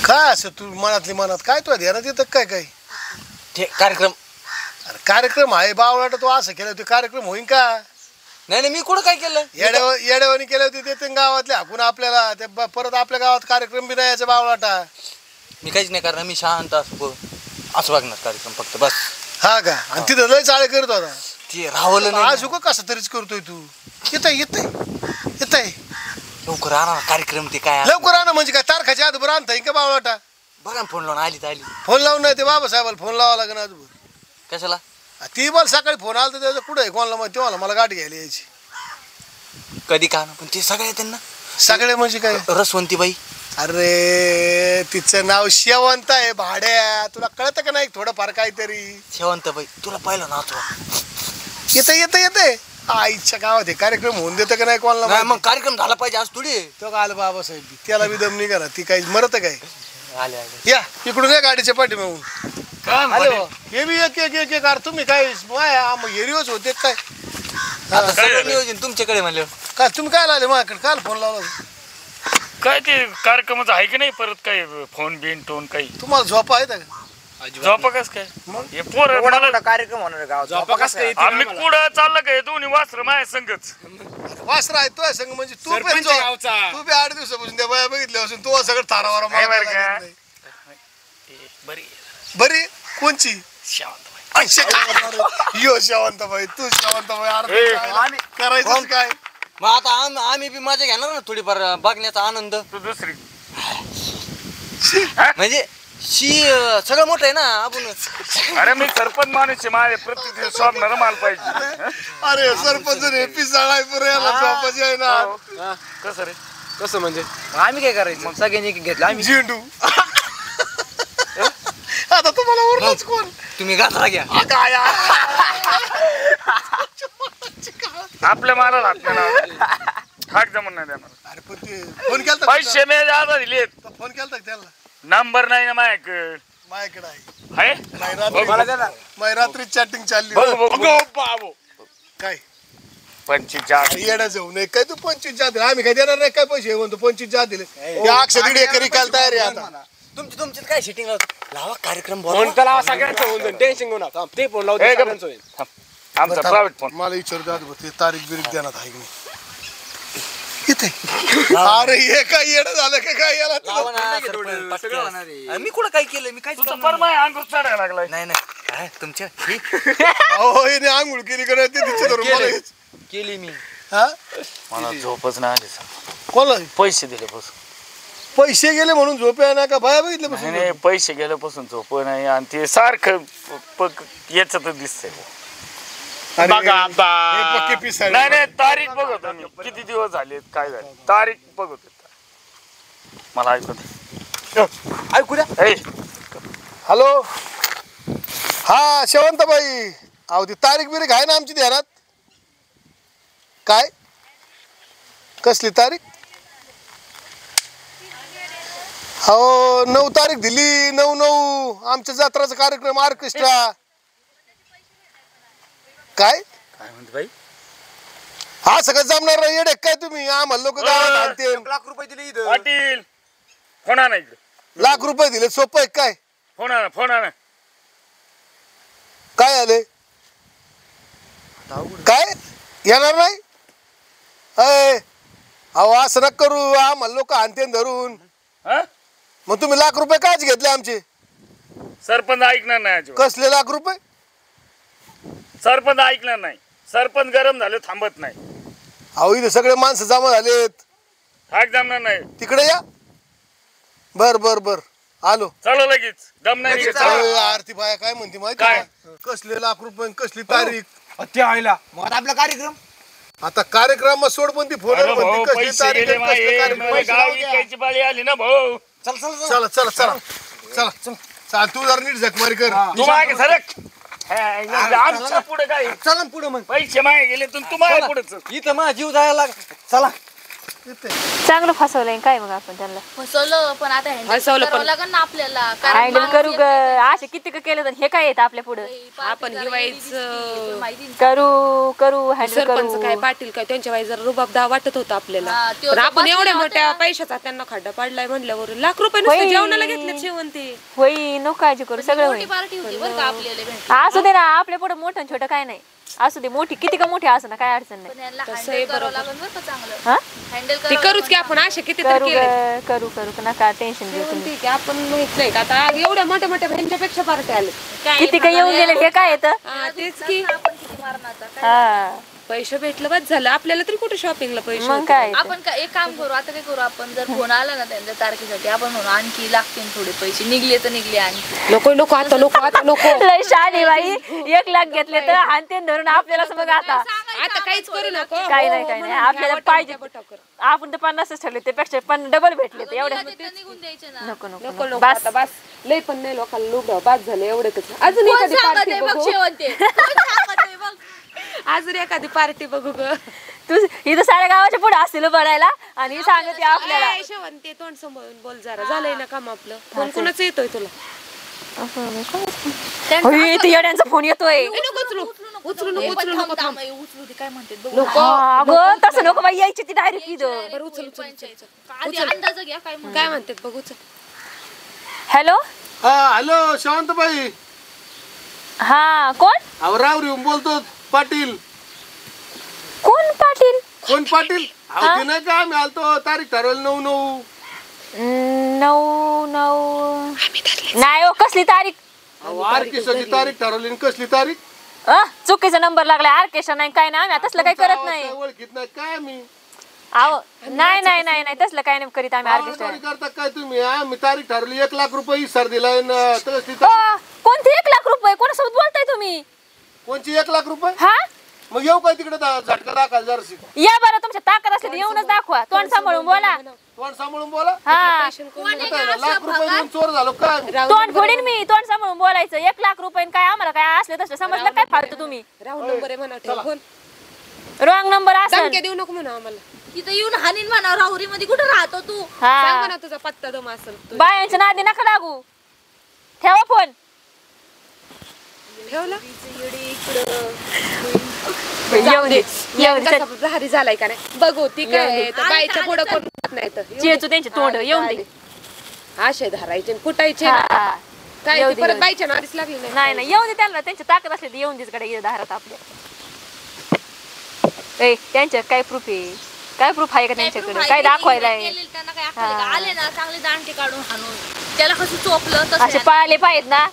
काय असं तू मनातली मनात काय तुला ध्यानात येतं काय काय ते कार्यक्रम. अरे कार्यक्रम आहे बावळाट तो असं केलं ते कार्यक्रम होईन का? नाही नाही मी कुठं काय केलं? येड्यावानी केले होते ते गावातले हाकून आपल्याला ते परत आपल्या गावात कार्यक्रम बी नाही याचा बावळाटा. मी काहीच नाही करणार. मी शांत असं बघणार कार्यक्रम फक्त बस. हा का? आणि तिथं लय चाळे करत होता. ते रावलं नाही. आज उगा कसं तरीच करतोय तू. येतय लवकर आणा कार्यक्रम. ते काय लवकर आणा म्हणजे काय तारखाच्या आजभर आणताय का बावळाटा? बघा फोन लावून आली तर आली. फोन लावून नाही ते बाबासाहेबाला फोन लावा लागेल आजभर. कशाला? ती मला सकाळी फोन आला तर त्याचं कुठं आहे कोणाला माहिती तेव्हा मला गाठ घ्यायला यायची. कधी का पण ते सगळे त्यांना सगळे म्हणजे काय? रसवंती बाई. अरे तिचं नाव शेवंत आहे भाड्या. तुला कळतं का नाही थोडंफार काहीतरी? शेवंत बाई तुला पाहिलं ना तुला. येते आईच्या गावात हे कार्यक्रम होऊन देतं का नाही कोणाला? मग कार्यक्रम झाला पाहिजे आज थोडी. तो का आलं बाबासाहेब त्याला बी दम निघा ना. ती काही मरत काय? आले या इकडून या गाडीच्या पाठीमागून. हे बी एक तुम्ही काय हेरिओच होते काय? नियोजन तुमच्याकडे म्हणलं. काय तुम्ही काय आले माझ्याकडे? काल फोन लावला काय ते कार्यक्रमाचं आहे की नाही परत काय फोन बिन टोन काही? तुम्हाला झोपा आहे का? झोपा कस काय? हे पोरं मला कार्यक्रम होणार गावात. आम्ही कुठं चाललं काय दोन्ही वासर माझ्या संगच. वासरा आहे तो संघ म्हणजे तू पण तू बी 8 दिवसापासून त्या बाया बघितल्यापासून तू सगळं थारावारा बरी कोणची? यो शेवंतबाई तू शेवंतबाई करायचं काय? मग आता आम्ही बी मजा घेणार ना थोडीफार बघण्याचा आनंद. तू दुसरी म्हणजे सगळं मोठं आहे ना आपण. अरे मी सरपंच माणूस आहे. माझे प्रत्येक स्वप्नाला माल पाहिजे. अरे सरपंच रे पिसाळाय झोपाची आहे ना. कसं रे? कसं म्हणजे आम्ही काय करायचं? सगळ्यांनी घेतलं आम्ही झेंडू. आता तुम्हाला ओरडच कोण? तुम्ही गाजरा घ्या. आपल्या माला हाक जमून नाही देणार. अरे पण ते फोन केलता पैसे मी आता दिलेत. फोन केलता त्याला? नंबर नाही ना माझ्याकडे. माझ्याकडे आहे. आहे रात्री चॅटिंग चालली. काय 25 येडा जाऊ नये काय? तू 25 दिले आम्ही काय देणार नाही काय पैसे म्हणतो? 25 दिले. त्या 1.5 एकरी काल तयार आहे आता. तुमच्यात काय सेटिंग लावा कार्यक्रम टेन्शन घेऊन ते फोन लावतो. आमचा प्रायव्हेट फोन. मला विचारतो ते तारीख बिरीख देण्यात आहे की नाही? अरे हे काय येडं झालं का काय? याला मी कुठं काय केलं? मी काय अंगूर चढायला लागलाय. नाही नाही तुमच्या आंघोळ केली का नाही? केली मी. मला झोपच नाही आली. कोणाला पैसे दिले पासून. पैसे गेले म्हणून झोपे ना का? बाया बघितले नाही पैसे गेल्यापासून झोप नाही. आणि ते सारखं याच्यात दिसतंय. नाही नाही तारीख बघत मी किती दिवस झाले काय झाले तारीख बघत. मला ऐकू द्या. हॅलो हा शेवंतबाई. अहो ती तारीख बिरीख आहे ना आमची ध्यानात? काय कसली तारीख? हो 9 तारीख दिली. 9/9 आमच्या जत्राचा कार्यक्रम ऑर्केस्ट्रा. काय म्हणते बाई? हा सगळं जमणार नाही येडे काय तुम्ही? आम्हाला लोक गावात आणते. ₹1,00,000 दिले. पाटील फोन आणा इकडे. ₹1,00,000 दिले सोपं आहे काय? फोन आणा. काय आले? काय येणार नाही? अहो असं नका करू. आम्हाला लोक आणते धरून. मग तुम्ही ₹1,00,000 काच घेतले आमचे? सरपंच ऐकणार नाही. कसले ₹1,00,000? सरपंच ऐकणार नाही. सरपंच गरम झाले थांबत नाही. अहो इथे सगळे माणसं जमा झालेत. हाक जमणार नाही. तिकडे या. बर आलो. चलो लगेच. दम नाही. आरती बाया काय म्हणते माहिती काय? कसले ₹1,00,000 कसली तारीख? ते आयला मग आपला कार्यक्रम. आता कार्यक्रम सोड पण ती फोन पैसे गेले गाव विकायची बाळी आली ना भाऊ. चला तू जरा नीट झकमारी कर. तू मागे सरक. आमच्या पुढे काय? चला पुढे मग. पैसे मागे गेले तू मागे पुढे. इथं माझा जीव जायला लाग. चला चांगलं फसवलंय काय मग आपण त्यांना फसवलं पण आता फसवलं करावं पण- लागेल ना आपल्याला हँडल करू ग असे किती केलं तर हे काय येत आपल्या पुढे आपण ही वाईच करू करू हँडल सरपंच करू काय पाटील काय त्यांच्या वाईज जरा रुबाबदार वाटत होतं आपल्याला हा, त्यो पण तर आपण एवढ्या बसला मोठ्या होता. पैशाचा त्यांना खड्डा पाडलाय म्हणल्यावर लाख रुपये नुसते होय. जेवणाला घेतले शेवंती होई नो काळजी करू सगळं मोठी होईल पार्टी होती बरं का आपल्याला भेटली. असू दे ना आपल्या पुढे मोठं छोटं काय नाही असू दे मोठी किती का मोठी असं ना काय अडचण नाही पण यांना तसं हँडल आहे करावं बरोबर. लागेल बरं का चांगलं हा हँडल ते करूच की आपण असे किती तर करू केले ग, करू करू नका टेन्शन घेऊ तुम्ही ठीक आहे आपण माहित नाही का आता एवढ्या मोठ्या मोठ्या बहिणीच्यापेक्षा पार्टी आले किती काय येऊन गेले हे काय येतं तेच की आपण किती मारणार आता? हा पैसे भेटलं बस झालं आपल्याला तरी कुठे शॉपिंगला पैसे मग होते? काय येतं? आपण एक काम करू आता काय करू आपण जर फोन आला ना त्यांच्या तारखेसाठी आपण म्हणू आणखी लागतील थोडे पैसे निघले तर निघले आणखी नको नको आता नको आता नको लय शहाणी बाई 1 लाख घेतले तर आणते धरून आपल्याला मग आता आता काहीच करू नको काही हो, नाही हो, काही नाही म्हणून आपल्याला घ्या, पाहिजे बटा कर. आपण तर 50च ठरले त्यापेक्षा पण डबल भेटले तर एवढे निघून द्यायचे ना नको नको नको नको. नको बस आता बस लय पण नाही लोकांना लुगडं बास झालं एवढंच अजून कोण एखादी सांगत पार्टी आहे बघ बघू शेवंते कोण सांगत आहे बघ अजून एखादी पार्टी बघू ग तू इथं साऱ्या गावाच्या पुढे असतील बघायला आणि सांगते आपल्याला ए, शेवंती तोंड सांभाळून बोल जरा झालंय ना काम आपलं फोन कुणाच येतोय तुला होय, इथं येड्यांचा फोन येतोय ए, नको उचलू उचलू नको उचलू नको थांब उचलू दे काय म्हणते बघू नको हा, अगं तसं नको बाई यायची ती डायरेक्ट इथं बरं उचल उचल आधी अंदाज घ्या काय म्हणते काय म्हणतात बघ उचल हॅलो हा हॅलो शांतबाई हा कोण अहो रावरीहून बोलतो पाटील कोण पाटील कोण पाटील अहो ते नाही का आम्ही आलतो तारीख ठरवली 9/9 9 नाही हो कसली तारीख अहो आरकेशाची तारीख ठरवली आणि कसली तारीख चुकीचा नंबर लागला आर्केशन नाही काय नाही आम्ही तसलं काही करत नाही काय ओळखीत नाही काय आम्ही अहो नाही नाही नाही नाही तसलं काही नाही करीत आम्ही आवाजवारी आर्केस्ट्रा करता काय तुम्ही आम्ही तारीख ठरवली 1 लाख रुपये इसर दिलाय ना तसली कोणते 1 लाख रुपये कोणासोबत बोलताय तुम्ही कोणची 1 लाख रुपये हा मग येऊ काय तिकडे झटका दाखल जराशी या बरं तुमच्या ताकद असली तर येऊनच दाखवा तोंड सांभाळून बोला तोंड सांभाळून बोला हा लाख रुपये देऊन चोर झालो काय तोंड फोडीन मी तोंड सांभाळून बोलायचं 1 लाख रुपये काय आम्हाला काय असले तसं समजलं काय फालतू तुम्ही राऊंड नंबर आहे म्हणा ठेव फोन रॉंग नंबर असेल धमक्या देऊ नको म्हणा आम्हाला तिथं येऊन हानीन म्हणा राहुरी मध्ये कुठं राहतो तू सांग हा म्हणा तुझा पत्ता दम असेल बायांच्या नादी नका लागू ठेवा फोन ठेवला येऊन दे येऊन दे कसा भारी झालाय का नाही बघू ती काय तर बाईच्या पुढं कोण जात नाही तर चेचू त्यांचे तोंड येऊन दे आशे धरायचे आणि फुटायचे हा. काय येऊ ते दे, परत येऊ दे. बाईच्या नादीच लागली नाही नाही नाही येऊन दे त्यांना त्यांची ताकद असली तर येऊन देच कडे दारात आपल्या ए त्यांच्या काय प्रूफ आहे काय प्रूफ आहे का त्यांच्याकडे काय दाखवायला आहे त्यांना काय अक्कल आहे का? आले ना चांगले दांडके काढून हाणून त्याला कसं चोपलं तसं असे पळाले पाहिजेत ना